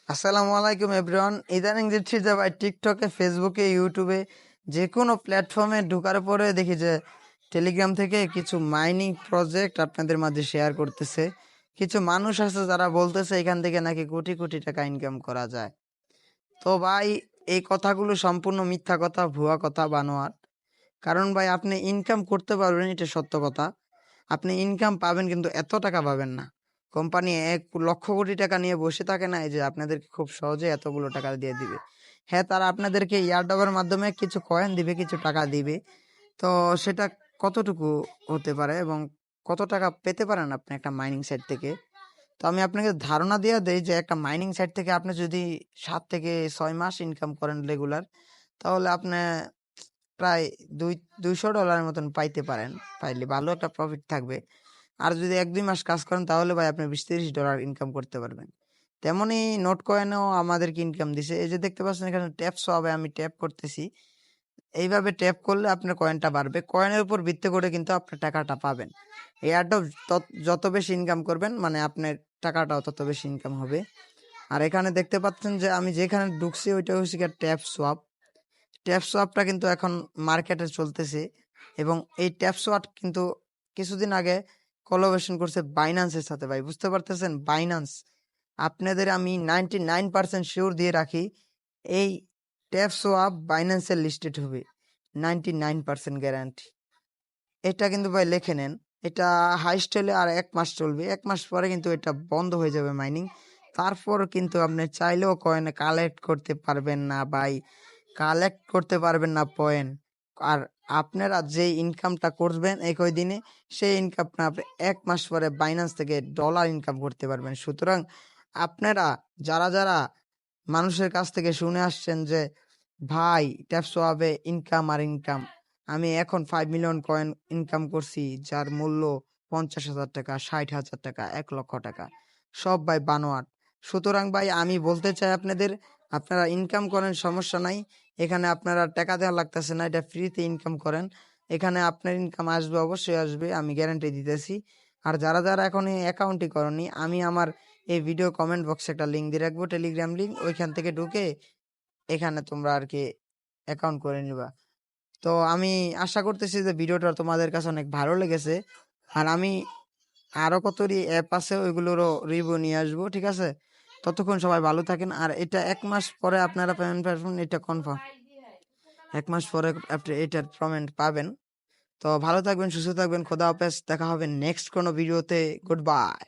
আসসালামু আলাইকুম এভরিওয়ান। ইদানিং দেখছি যে ভাই টিকটকে, ফেসবুকে, ইউটিউবে যে কোনো প্ল্যাটফর্মে ঢোকার পরে দেখি যে টেলিগ্রাম থেকে কিছু মাইনিং প্রজেক্ট আপনাদের মাঝে শেয়ার করতেছে। কিছু মানুষ আছে যারা বলতেছে এখান থেকে নাকি কোটি কোটি টাকা ইনকাম করা যায়। তো ভাই, এই কথাগুলো সম্পূর্ণ মিথ্যা কথা, ভুয়া কথা, বানোয়াট। কারণ ভাই, আপনি ইনকাম করতে পারবেন, এটা সত্য কথা। আপনি ইনকাম পাবেন, কিন্তু এত টাকা পাবেন না। কোম্পানি 1 লক্ষ কোটি টাকা নিয়ে বসে থাকে না, এই যে আপনাদেরকে খুব সহজে এতগুলো টাকা দিয়ে দিবে। হ্যাঁ, তারা আপনাদেরকে ইয়ারড্রপের মাধ্যমে কিছু কয়েন দিবে, কিছু টাকা দিবে। তো সেটা কতটুকু হতে পারে এবং কত টাকা পেতে পারেন আপনি একটা মাইনিং সাইট থেকে? তো আমি আপনাকে ধারণা দিয়ে দেই যে একটা মাইনিং সাইট থেকে আপনি যদি 7 থেকে 6 মাস ইনকাম করেন রেগুলার, তাহলে আপনি প্রায় দুই $200 মতন পাইতে পারেন। পাইলে ভালো একটা প্রফিট থাকবে। আর যদি 1-2 মাস কাজ করেন, তাহলে ভাই আপনি $20-30 ইনকাম করতে পারবেন। তেমনি নোট কয়েনও আমাদেরকে ইনকাম দিছে। এই যে দেখতে পাচ্ছেন এখানে ট্যাপ সবে আমি ট্যাপ করতেছি। এইভাবে ট্যাপ করলে আপনার কয়েনটা বাড়বে। কয়েনের উপর ভিত্তি করে কিন্তু আপনার টাকাটা পাবেন। এয়ারড্রপ যত বেশি ইনকাম করবেন, মানে আপনার টাকাটাও তত বেশি ইনকাম হবে। আর এখানে দেখতে পাচ্ছেন যে আমি যেখানে ঢুকছি ওইটা হচ্ছে গিয়ে ট্যাপ সোয়াপ। ট্যাপ সোয়াপটা কিন্তু এখন মার্কেটে চলতেছে, এবং এই ট্যাপ সোয়াপ কিন্তু কিছুদিন আগে কোলাবোরেশন করছে বাইন্যান্সের সাথে। ভাই, বুঝতে পারতেছেন? বাইন্যান্স। আপনাদের আমি 99% শিওর দিয়ে রাখি, এই ট্যাপ সোয়াপ বাইন্যান্সের লিস্টেড হবে। 99% গ্যারান্টি। এটা কিন্তু ভাই লিখে নেন। এটা হাইস্ট হলে আর 1 মাস চলবে। 1 মাস পরে কিন্তু এটা বন্ধ হয়ে যাবে মাইনিং। তারপর কিন্তু আপনি চাইলেও কয়েন কালেক্ট করতে পারবেন না ভাই। কালেক্ট করতে পারবেন না পয়েন্ট। আর আপনারা যে ইনকামটা করবেন একই দিনে, সেই ইনকামটা আপনি 1 মাস পরে বাইন্যান্স থেকে ডলার ইনকাম করতে পারবেন। সুতরাং আপনারা যারা যারা মানুষের কাছ থেকে শুনে আসছেন যে ভাই ট্যাপসোয়াবে ইনকাম আর ইনকাম, আমি এখন 5 মিলিয়ন কয়েন ইনকাম করছি যার মূল্য 50,000 টাকা, 60,000 টাকা, 1 লক্ষ টাকা, সব ভাই বানোয়াট। সুতরাং ভাই, আমি বলতে চাই আপনাদের, আপনারা ইনকাম করেন, সমস্যা নাই। এখানে আপনারা টাকা দেওয়া লাগতেছে না, এটা ফ্রিতে ইনকাম করেন। এখানে আপনার ইনকাম আসবে, অবশ্যই আসবে, আমি গ্যারান্টি দিতেছি। আর যারা যারা এখন এই অ্যাকাউন্টই করনি, আমি আমার এই ভিডিও কমেন্ট বক্সে একটা লিঙ্ক দিয়ে রাখবো, টেলিগ্রাম লিঙ্ক। ওইখান থেকে ঢুকে এখানে তোমরা আর কি অ্যাকাউন্ট করে নিবা। তো আমি আশা করতেছি যে ভিডিওটা তোমাদের কাছে অনেক ভালো লেগেছে। আর আমি আরো কতরি অ্যাপ আছে ওইগুলোরও রিভিউ নিয়ে আসবো, ঠিক আছে? ততক্ষণ সবাই ভালো থাকেন। আর এটা 1 মাস পরে আপনারা পেমেন্ট পাবেন, এটা কনফার্ম। 1 মাস পরে আপনি এটার পেমেন্ট পাবেন। তো ভালো থাকবেন, সুস্থ থাকবেন, খোদা হাফেজ। দেখা হবে নেক্সট কোনো ভিডিওতে। Good bye.